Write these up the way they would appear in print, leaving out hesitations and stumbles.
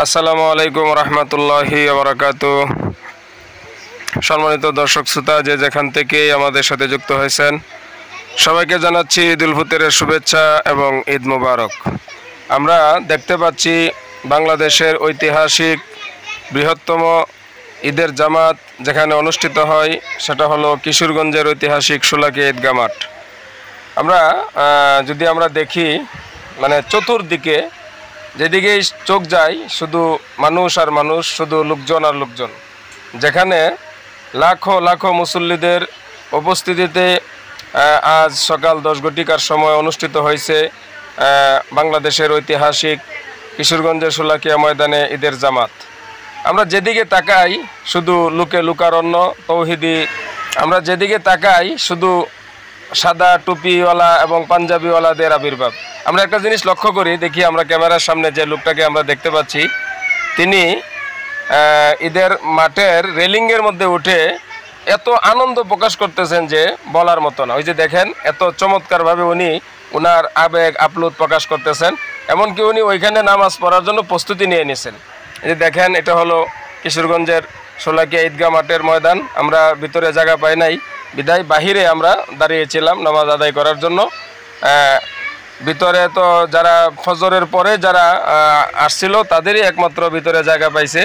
আসসালামু আলাইকুম রহমতুল্লাহি ওয়া সম্মানিত দর্শক শ্রোতা যে যেখান থেকে আমাদের সাথে যুক্ত হয়েছেন সবাইকে জানাচ্ছি ঈদুল ফিতরের শুভেচ্ছা এবং ঈদ মুবারক। আমরা দেখতে পাচ্ছি বাংলাদেশের ঐতিহাসিক বৃহত্তম ঈদের জামাত যেখানে অনুষ্ঠিত হয় সেটা হলো কিশোরগঞ্জের ঐতিহাসিক শোলাকিয়া ঈদগাহ মাঠ। যদি আমরা দেখি মানে চতুর্দিকে যেদিকেই চোখ যায় শুধু মানুষ আর মানুষ, শুধু লোকজন আর লোকজন, যেখানে লাখো লাখো মুসল্লিদের উপস্থিতিতে আজ সকাল 10 ঘটিকার সময় অনুষ্ঠিত হয়েছে বাংলাদেশের ঐতিহাসিক কিশোরগঞ্জের শোলাকিয়া ময়দানে ঈদের জামাত। আমরা যেদিকে তাকাই শুধু লোকে লোকারণ্য তৌহিদি, আমরা যেদিকে তাকাই শুধু সাদা টুপিওয়ালা এবং পাঞ্জাবিওয়ালাদের আবির্ভাব। আমরা একটা জিনিস লক্ষ্য করি, দেখি আমরা ক্যামেরার সামনে যে লোকটাকে আমরা দেখতে পাচ্ছি, তিনি ঈদের মাঠের রেলিংয়ের মধ্যে উঠে এত আনন্দ প্রকাশ করতেছেন যে বলার মতো না। ওই যে দেখেন এত চমৎকারভাবে উনি ওনার আবেগ আপ্লুত প্রকাশ করতেছেন, এমনকি উনি ওইখানে নামাজ পড়ার জন্য প্রস্তুতি নিয়ে নিয়েছেন। এই যে দেখেন এটা হলো কিশোরগঞ্জের শোলাকিয়া ঈদগাহ মাঠের ময়দান। আমরা ভিতরে জায়গা পাই নাই বিদায় বাহিরে আমরা দাঁড়িয়েছিলাম নামাজ আদায় করার জন্য। ভিতরে তো যারা ফজরের পরে যারা আসছিল তাদেরই একমাত্র ভিতরে জায়গা পাইছে,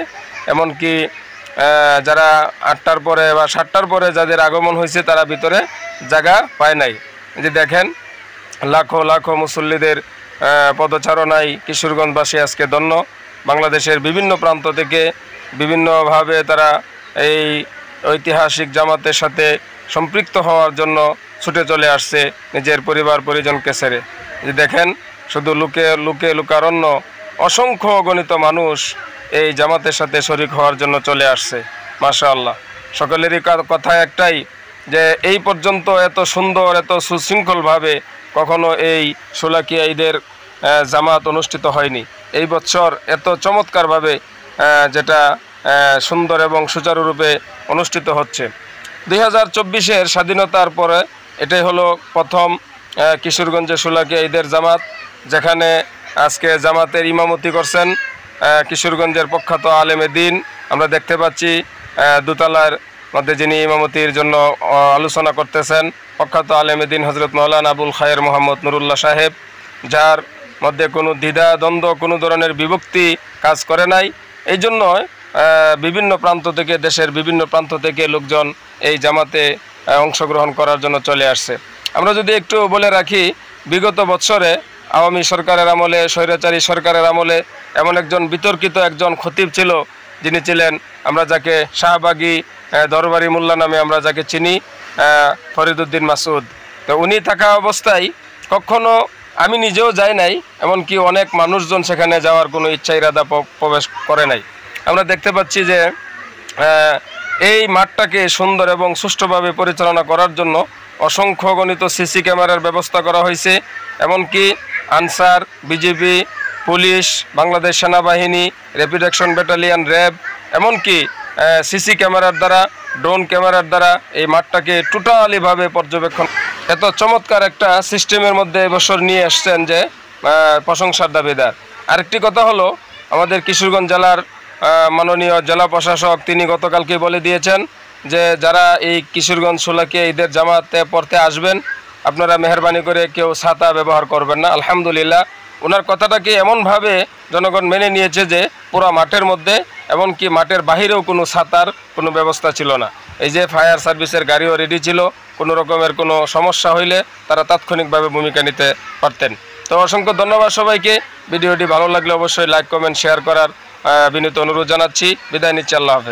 এমনকি যারা 8টার পরে বা 7টার পরে যাদের আগমন হয়েছে তারা ভিতরে জায়গা পায় নাই। যে দেখেন লাখো লাখো মুসল্লিদের পদচারণায় কিশোরগঞ্জবাসী আজকে ধন্য। বাংলাদেশের বিভিন্ন প্রান্ত থেকে বিভিন্নভাবে তারা এই ঐতিহাসিক জামাতের সাথে সম্পৃক্ত হওয়ার জন্য ছুটে চলে আসছে নিজের পরিবার পরিজনকে ছেড়ে। যে দেখেন শুধু লোকে লোকারণ্য অসংখ্য গণিত মানুষ এই জামাতের সাথে শরিক হওয়ার জন্য চলে আসছে। মাশাআল্লাহ, সকলেরই কথা একটাই যে এই পর্যন্ত এত সুন্দর এত সুশৃঙ্খলভাবে কখনো এই শোলাকিয়া ঈদের জামাত অনুষ্ঠিত হয়নি। এই বছর এত চমৎকারভাবে যেটা সুন্দর এবং সুচারুরূপে অনুষ্ঠিত হচ্ছে। 2024-এর স্বাধীনতার পরে এটাই হলো প্রথম কিশোরগঞ্জের শোলাকিয়া ঈদের জামাত, যেখানে আজকে জামাতের ইমামতি করছেন কিশোরগঞ্জের প্রখ্যাত আলেমে দ্বীন। আমরা দেখতে পাচ্ছি দোতলার মধ্যে যিনি ইমামতির জন্য আলোচনা করতেছেন প্রখ্যাত আলেমে দ্বীন হজরত মাওলানা আবুল খায়ের মোহাম্মদ নুরুল্লাহ সাহেব, যার মধ্যে কোনো দ্বিধা দ্বন্দ্ব কোনো ধরনের বিভক্তি কাজ করে নাই। এই জন্য বিভিন্ন প্রান্ত থেকে, দেশের বিভিন্ন প্রান্ত থেকে লোকজন এই জামাতে অংশগ্রহণ করার জন্য চলে আসছে। আমরা যদি একটু বলে রাখি, বিগত বছরে আওয়ামী সরকারের আমলে, স্বৈরাচারী সরকারের আমলে এমন একজন বিতর্কিত একজন খতিব ছিল, যিনি ছিলেন আমরা যাকে শাহবাগী দরবারি মোল্লা নামে আমরা যাকে চিনি, ফরিদউদ্দিন মাসুদ। তো উনি থাকা অবস্থায় কখনো আমি নিজেও যাই নাই, এমনকি অনেক মানুষজন সেখানে যাওয়ার কোনো ইচ্ছা ইরাদা প্রবেশ করে নাই। আমরা দেখতে পাচ্ছি যে এই মাঠটাকে সুন্দর এবং সুষ্ঠুভাবে পরিচালনা করার জন্য অসংখ্য গণিত সিসি ক্যামেরার ব্যবস্থা করা হয়েছে, এমনকি আনসার, বিজিবি, পুলিশ, বাংলাদেশ সেনাবাহিনী, র্যাপিড অ্যাকশন ব্যাটালিয়ন, র্যাব, এমনকি সিসি ক্যামেরার দ্বারা, ড্রোন ক্যামেরার দ্বারা এই মাঠটাকে টোটালিভাবে পর্যবেক্ষণ, এত চমৎকার একটা সিস্টেমের মধ্যে এবছর নিয়ে আসছেন যে প্রশংসার দাবিদার। আরেকটি কথা হলো, আমাদের কিশোরগঞ্জ জেলার মাননীয় জেলা প্রশাসক তিনি গতকালকে বলে দিয়েছেন যে যারা এই কিশোরগঞ্জ শোলাকিয়া ঈদের জামাতে পড়তে আসবেন আপনারা মেহরবানি করে কেউ ছাতা ব্যবহার করবেন না। আলহামদুলিল্লাহ, ওনার কথাটাকে এমনভাবে জনগণ মেনে নিয়েছে যে পুরো মাঠের মধ্যে, এমনকি মাঠের বাহিরেও কোনো ছাতার কোনো ব্যবস্থা ছিল না। এই যে ফায়ার সার্ভিসের গাড়িও রেডি ছিল, কোনো রকমের কোনো সমস্যা হইলে তারা তাৎক্ষণিকভাবে ভূমিকা নিতে পারতেন। তো অসংখ্য ধন্যবাদ সবাইকে। ভিডিওটি ভালো লাগলে অবশ্যই লাইক, কমেন্ট, শেয়ার করার বিনীত অনুরোধ জানাচ্ছি। বিদায় নিচ্ছি, আল্লাহ হাফেজ।